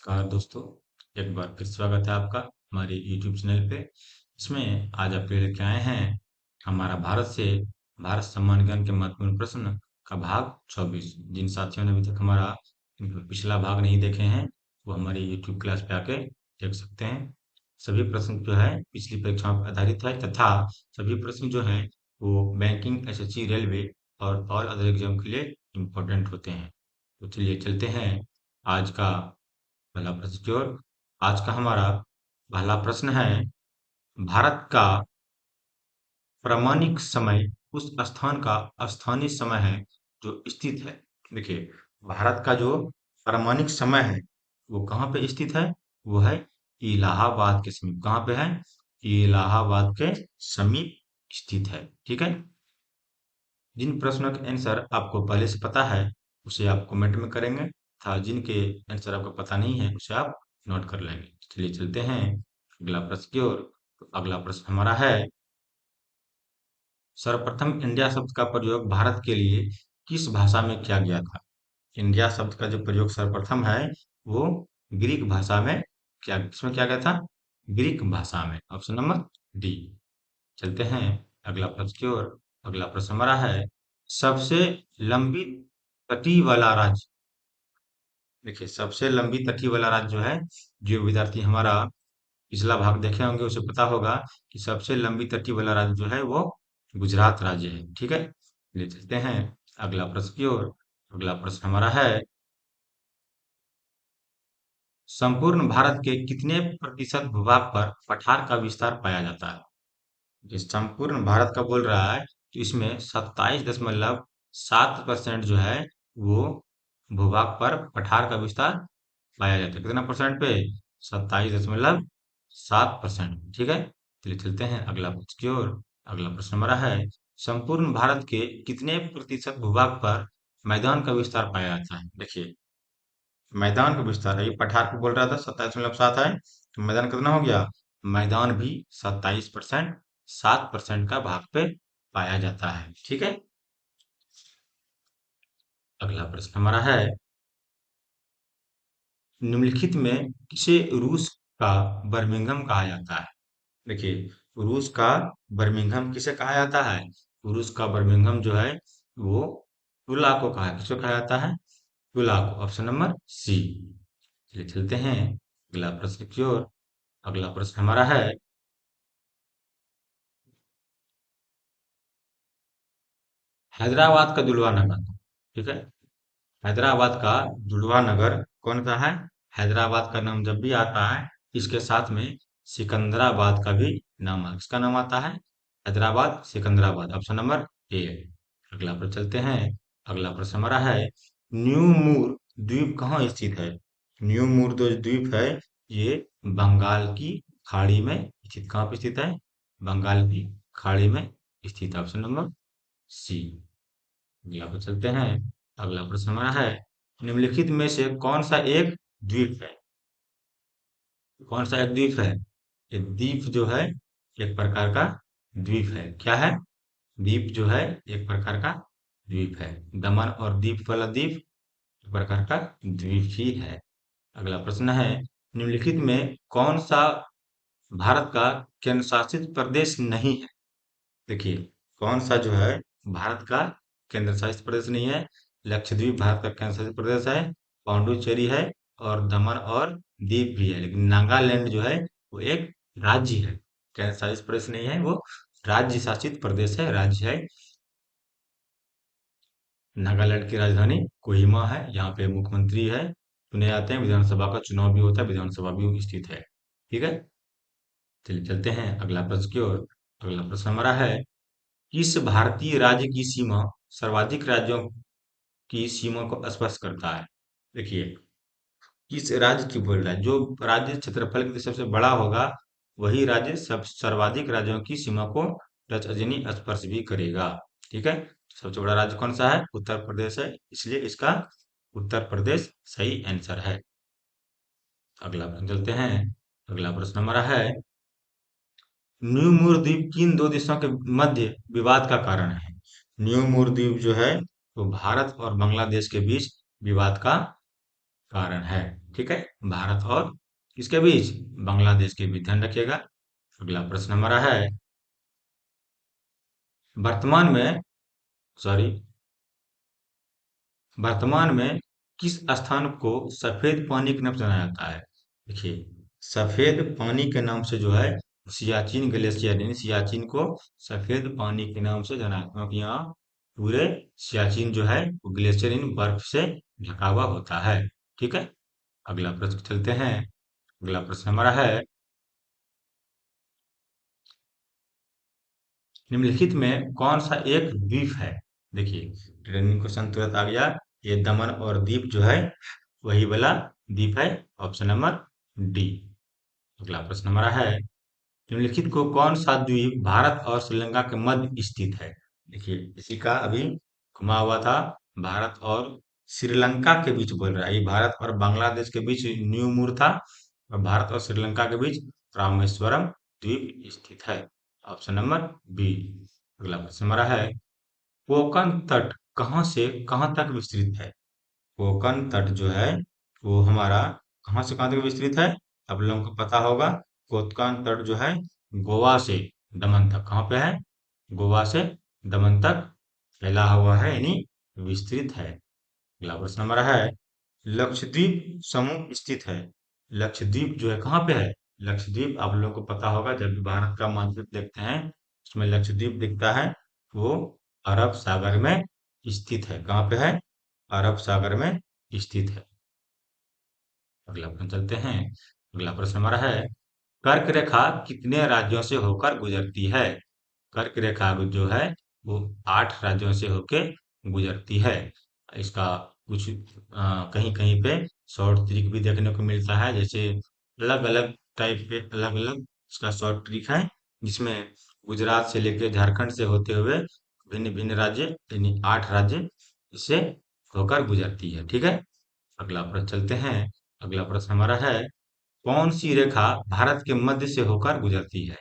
नमस्कार दोस्तों। एक बार फिर स्वागत है आपका हमारे YouTube चैनल पे। इसमें आज आपके लिए लेके आए हैं हमारा भारत सम्मान ज्ञान के महत्वपूर्ण प्रश्न का भाग 24। जिन साथियों ने अभी तक हमारा पिछला भाग नहीं देखे हैं वो हमारी YouTube क्लास पे आके देख सकते हैं। सभी प्रश्न जो है पिछली परीक्षाओं पर आधारित है तथा सभी प्रश्न जो है वो बैंकिंग, एसएससी, रेलवे और अदर एग्जाम के लिए इम्पोर्टेंट होते हैं। तो चलिए चलते हैं आज का पहला प्रश्न की ओर। आज का हमारा पहला प्रश्न है, भारत का प्रामाणिक समय उस स्थान का स्थानीय समय है जो स्थित है। देखिए, भारत का जो प्रामाणिक समय है वो कहाँ पे स्थित है? वो है इलाहाबाद के समीप। कहाँ पे है? इलाहाबाद के समीप स्थित है। ठीक है। जिन प्रश्नों के आंसर आपको पहले से पता है उसे आप कमेंट में करेंगे था, जिनके आंसर आपको पता नहीं है उसे आप नोट कर लेंगे। चलिए चलते हैं अगला प्रश्न की ओर। तो अगला प्रश्न हमारा है, सर्वप्रथम इंडिया शब्द का प्रयोग भारत के लिए किस भाषा में किया गया था? इंडिया शब्द का जो प्रयोग सर्वप्रथम है वो ग्रीक भाषा में किसमें किया गया था? ग्रीक भाषा में। Option number D. चलते हैं अगला प्रश्न की ओर। अगला प्रश्न हमारा है, सबसे लंबी तटीय वाला राज्य। देखिए, सबसे लंबी तटीय वाला राज्य जो है, जो विद्यार्थी हमारा पिछला भाग देखे होंगे उसे पता होगा कि सबसे लंबी तटीय वाला राज्य जो है वो गुजरात राज्य है। ठीक है। ले चलते हैं अगला प्रश्न की ओर। अगला प्रश्न हमारा है, संपूर्ण भारत के कितने प्रतिशत भूभाग पर पठार का विस्तार पाया जाता है? ये संपूर्ण भारत का बोल रहा है तो इसमें 27.7% जो है वो भूभाग पर पठार का विस्तार पाया जाता है। कितना परसेंट पे? 27.7%। ठीक है। चलिए चलते हैं अगला प्रश्न की ओर। अगला प्रश्न हमारा है, संपूर्ण भारत के कितने प्रतिशत भूभाग पर मैदान का विस्तार पाया जाता है? देखिए, मैदान का विस्तार है, ये पठार पे बोल रहा था 27.7 है, तो मैदान कितना हो गया? मैदान भी 7% का भाग पे पाया जाता है। ठीक है। अगला प्रश्न हमारा है, निम्नलिखित में किसे रूस का बर्मिंघम कहा जाता है? देखिए, रूस का बर्मिंघम किसे कहा जाता है? रूस का बर्मिंघम जो है वो तुला को कहा, किसको कहा जाता है? तुला को। Option number C. चलिए चलते हैं अगला प्रश्न की ओर। अगला प्रश्न हमारा है, हैदराबाद का दुलवा नगर। ठीक है। हैदराबाद का दुलवा नगर कौन सा है? हैदराबाद का नाम जब भी आता है इसके साथ में सिकंदराबाद का भी नाम है। किसका नाम आता है? Hyderabad, Secunderabad. Option number A. अगला पर चलते हैं। अगला प्रश्न हमारा है, न्यू मूर द्वीप कहाँ स्थित है? न्यू मूर जो द्वीप है ये बंगाल की खाड़ी में स्थित। कहाँ पे स्थित है? बंगाल की खाड़ी में स्थित। Option number C. अगला पर चलते हैं। अगला प्रश्न हमारा है, निम्नलिखित में से कौन सा एक द्वीप है? कौन सा एक द्वीप है? ये द्वीप जो है एक प्रकार का द्वीप है। क्या है? द्वीप जो है एक प्रकार का द्वीप है। दमन और दीप वाला द्वीप एक प्रकार का द्वीप ही है। अगला प्रश्न है, निम्नलिखित में कौन सा भारत का केंद्र शासित प्रदेश नहीं है? देखिए, कौन सा जो है भारत का केंद्र शासित प्रदेश नहीं है? लक्षद्वीप भारत का केंद्र शासित प्रदेश है, पाउंडुचेरी है और दमन और दीव भी है, लेकिन नागालैंड जो है वो एक राज्य है। केंद्र शासित प्रदेश नहीं है, वो राज्य शासित प्रदेश है, राज्य है। नागालैंड की राजधानी कोहिमा है। यहाँ पे मुख्यमंत्री है, चुने जाते हैं, विधानसभा का चुनाव भी होता है, विधानसभा भी स्थित है। ठीक है। चलिए चलते हैं अगला प्रश्न की ओर। अगला प्रश्न हमारा है, किस भारतीय राज्य की सीमा सर्वाधिक राज्यों की सीमा को स्पर्श करता है? देखिए, किस राज्य की बोल रहा है? जो राज्य क्षेत्रफल के सबसे बड़ा होगा वही राज्य सब सर्वाधिक राज्यों की सीमा को तर्जनी स्पर्श भी करेगा। ठीक है। सबसे बड़ा राज्य कौन सा है? उत्तर प्रदेश है, इसलिए इसका उत्तर प्रदेश सही आंसर है। अगला प्रश्न चलते हैं। अगला प्रश्न हमारा है, न्यू मूर द्वीप किन दो देशों के मध्य विवाद का कारण है? न्यू मूर द्वीप जो है वो भारत और बांग्लादेश के बीच विवाद का कारण है। ठीक है, भारत और किसके बीच, बांग्लादेश के बीच, ध्यान रखिएगा। अगला प्रश्न हमारा है, वर्तमान में, सॉरी, वर्तमान में किस स्थान को सफेद पानी के नाम से जाना जाता है? देखिए, सफेद पानी के नाम से जो है सियाचिन ग्लेशियर, यानी सियाचिन को सफेद पानी के नाम से जाना है, क्योंकि यहाँ पूरे सियाचिन जो है वो ग्लेशियर इन बर्फ से ढका हुआ होता है। ठीक है, अगला प्रश्न चलते हैं। अगला प्रश्न हमारा है, निम्नलिखित में कौन सा एक द्वीप है? देखिए, ट्रेनिंग क्वेश्चन तुरंत आ गया। ये दमन और दीप जो है वही वाला द्वीप है, ऑप्शन नंबर डी। अगला प्रश्न हमारा है, निम्नलिखित को कौन सा द्वीप भारत और श्रीलंका के मध्य स्थित है? देखिए, इसी का अभी घुमा हुआ था, भारत और श्रीलंका के बीच बोल रहा है, ये भारत और बांग्लादेश के बीच न्यू मूर था, और भारत और श्रीलंका के बीच रामेश्वरम द्वीप स्थित है, ऑप्शन नंबर बी। अगला प्रश्न हमारा है, कोंकण तट कहाँ से कहाँ तक विस्तृत है? कोंकण तट जो है वो हमारा कहाँ से कहाँ तक विस्तृत है? आप लोगों को पता होगा, कोंकण तट जो है गोवा से दमन तक, कहाँ पे है? गोवा से दमन तक फैला हुआ है, यानी विस्तृत है। अगला प्रश्न हमारा है, लक्षद्वीप समूह स्थित है। लक्षद्वीप जो है कहाँ पे है? लक्षद्वीप आप लोगों को पता होगा, जब भी भारत का मानचित्र देखते हैं उसमें लक्षद्वीप दिखता है, वो अरब सागर में स्थित है। कहाँ पे है? अरब सागर में स्थित है। अगला प्रश्न चलते हैं। अगला प्रश्न हमारा है, कर्क रेखा कितने राज्यों से होकर गुजरती है? कर्क रेखा जो है वो 8 राज्यों से होके गुजरती है। इसका कुछ कहीं कहीं पे शॉर्ट ट्रिक भी देखने को मिलता है, जैसे अलग अलग टाइप पे अलग अलग इसका शॉर्ट ट्रिक है, जिसमें गुजरात से लेकर झारखंड से होते हुए भिन्न भिन्न राज्य, यानी 8 राज्य इससे होकर गुजरती है। ठीक है, अगला प्रश्न चलते हैं। अगला प्रश्न हमारा है, कौन सी रेखा भारत के मध्य से होकर गुजरती है?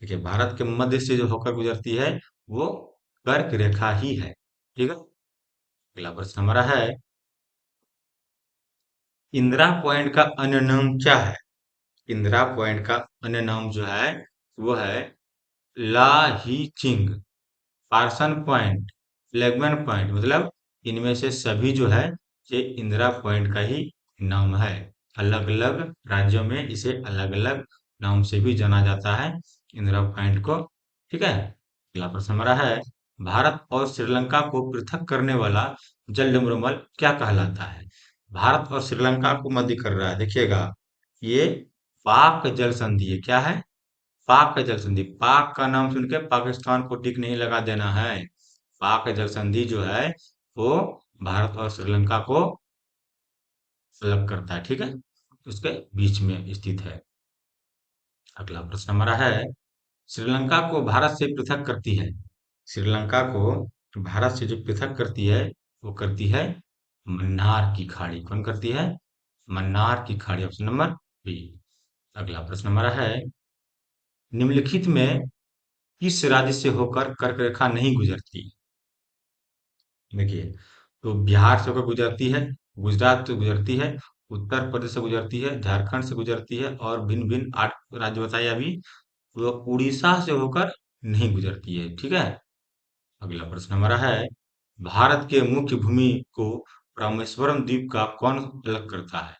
देखिए, भारत के मध्य से जो होकर गुजरती है वो कर्क रेखा ही है। ठीक है, अगला प्रश्न हमारा है, इंदिरा पॉइंट का अन्य नाम क्या है? इंदिरा पॉइंट का अन्य नाम जो है वो है ला ही चिंग, पार्सन पॉइंट, फ्लैगमैन पॉइंट, मतलब इनमें से सभी जो है ये इंदिरा पॉइंट का ही नाम है। अलग अलग राज्यों में इसे अलग अलग नाम से भी जाना जाता है, इंदिरा पॉइंट को। ठीक है, अगला प्रश्न हमारा है, भारत और श्रीलंका को पृथक करने वाला जलमर्मल क्या कहलाता है? भारत और श्रीलंका को मध्य कर रहा है, देखिएगा, ये पाक जल संधि है। क्या है? पाक जल संधि। पाक का नाम सुन के पाकिस्तान को टिक नहीं लगा देना है। पाक जल संधि जो है वो भारत और श्रीलंका को अलग करता है। ठीक है, उसके बीच में स्थित है। अगला प्रश्न हमारा है, श्रीलंका को भारत से पृथक करती है, श्रीलंका को भारत से जो पृथक करती है वो करती है मन्नार की खाड़ी। कौन करती है? मन्नार की खाड़ी, ऑप्शन नंबर बी। अगला प्रश्न हमारा है, निम्नलिखित में किस राज्य से होकर कर्क रेखा नहीं गुजरती? देखिए, तो बिहार से होकर गुजरती है, गुजरात से गुजरती है, उत्तर प्रदेश से गुजरती है, झारखंड से गुजरती है, और भिन्न भिन्न 8 राज्य बताए अभी, वो उड़ीसा से होकर नहीं गुजरती है। ठीक है, अगला प्रश्न हमारा है, भारत के मुख्य भूमि को रामेश्वरम द्वीप का कौन अलग करता है?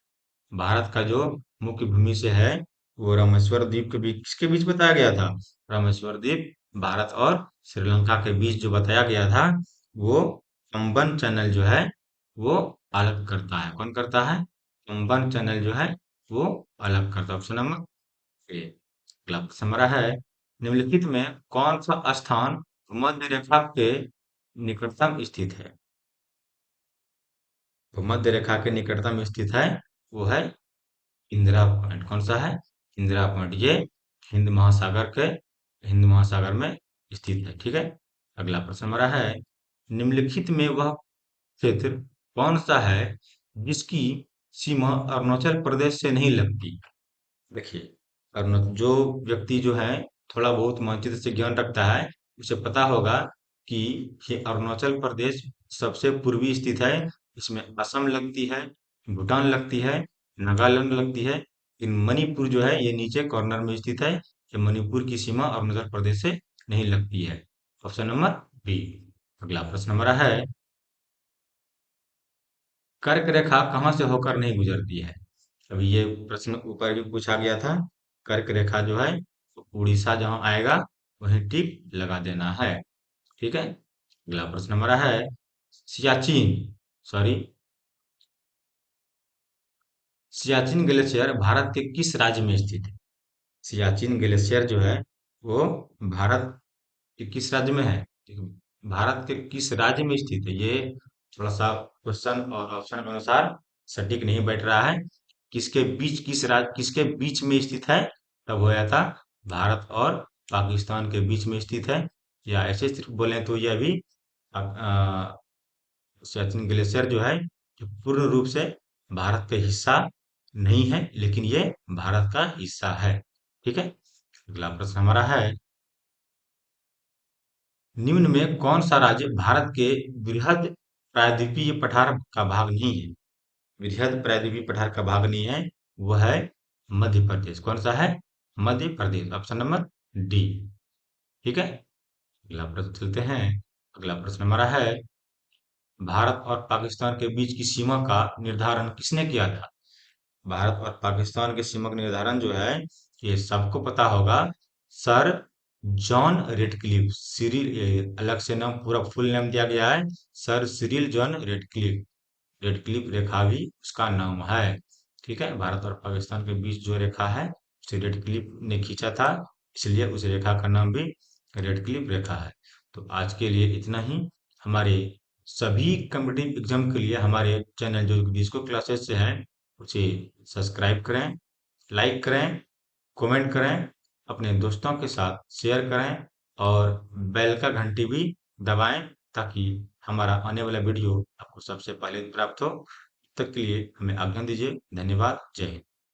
भारत का जो मुख्य भूमि से है वो रामेश्वर द्वीप के बीच, किसके बीच बताया गया था? रामेश्वर द्वीप भारत और श्रीलंका के बीच जो बताया गया था वो पंबन चैनल जो है वो अलग करता है। कौन करता है? पंबन चैनल जो है वो अलग करता है, ऑप्शन नंबर ए। अगला प्रश्न हमारा है, निम्नलिखित में कौन सा स्थान भूमध्य रेखा के निकटतम स्थित है? भूमध्य रेखा के निकटतम स्थित है वो है इंदिरा पॉइंट। कौन सा है? इंदिरा पॉइंट। ये हिंद महासागर के हिंद महासागर में स्थित है। ठीक है, अगला प्रश्न हमारा है, निम्नलिखित में वह क्षेत्र कौन सा है जिसकी सीमा अरुणाचल प्रदेश से नहीं लगती? देखिए, जो व्यक्ति जो है थोड़ा बहुत मानचित्र से ज्ञान रखता है उसे पता होगा कि ये अरुणाचल प्रदेश सबसे पूर्वी स्थित है, इसमें असम लगती है, भूटान लगती है, नागालैंड लगती है। इन मणिपुर जो है ये नीचे कॉर्नर में स्थित है। ये मणिपुर की सीमा अरुणाचल प्रदेश से नहीं लगती है। Option number B. अगला प्रश्न हमारा है, कर्क रेखा कहाँ से होकर नहीं गुजरती है? अभी ये प्रश्न ऊपर भी पूछा गया था। कर्क रेखा जो है तो उड़ीसा जहाँ आएगा वहीं टिक लगा देना है। ठीक है। अगला प्रश्न हमारा है, सियाचिन, सॉरी, सियाचिन ग्लेशियर भारत के किस राज्य में स्थित है? सियाचिन ग्लेशियर जो है वो भारत के किस राज्य में है? ठीक है, भारत के किस राज्य में स्थित है? ये थोड़ा सा क्वेश्चन और ऑप्शन के अनुसार सटीक नहीं बैठ रहा है। किसके बीच, किस राज्य, किसके बीच में स्थित है? तब हो जाता भारत और पाकिस्तान के बीच में स्थित है। या ऐसे सिर्फ बोले तो यह भी सियाचिन ग्लेशियर जो है ये पूर्ण रूप से भारत का हिस्सा नहीं है, लेकिन ये भारत का हिस्सा है। ठीक है। अगला प्रश्न हमारा है, निम्न में कौन सा राज्य भारत के बृहद प्रायद्वीपीय पठार का भाग नहीं है? बृहद प्रायद्वीपीय पठार का भाग नहीं है, वह है मध्य प्रदेश। कौन सा है? Madhya Pradesh. Option number D. ठीक है। अगला प्रश्न चलते हैं। अगला प्रश्न हमारा है, भारत और पाकिस्तान के बीच की सीमा का निर्धारण किसने किया था? भारत और पाकिस्तान के सीमा का निर्धारण जो है ये सबको पता होगा, सर जॉन रेडक्लिफ। सिरिल, ये अलग से नाम, पूरा फुल नाम दिया गया है, sir Cyril John Radcliffe. Radcliffe रेखा भी उसका नाम है। ठीक है। भारत और पाकिस्तान के बीच जो रेखा है उसे रेडक्लिफ ने खींचा था, इसलिए उस रेखा का नाम भी रेडक्लिफ रेखा है। तो आज के लिए इतना ही। हमारे सभी कम्पिटिटिव एग्जाम के लिए हमारे चैनल जो डिस्को क्लासेस से हैं उसे सब्सक्राइब करें, लाइक करें, कमेंट करें, अपने दोस्तों के साथ शेयर करें और बेल का घंटी भी दबाएं, ताकि हमारा आने वाला वीडियो आपको सबसे पहले प्राप्त हो। तब तक के लिए हमें आज्ञा दीजिए। धन्यवाद। जय हिंद।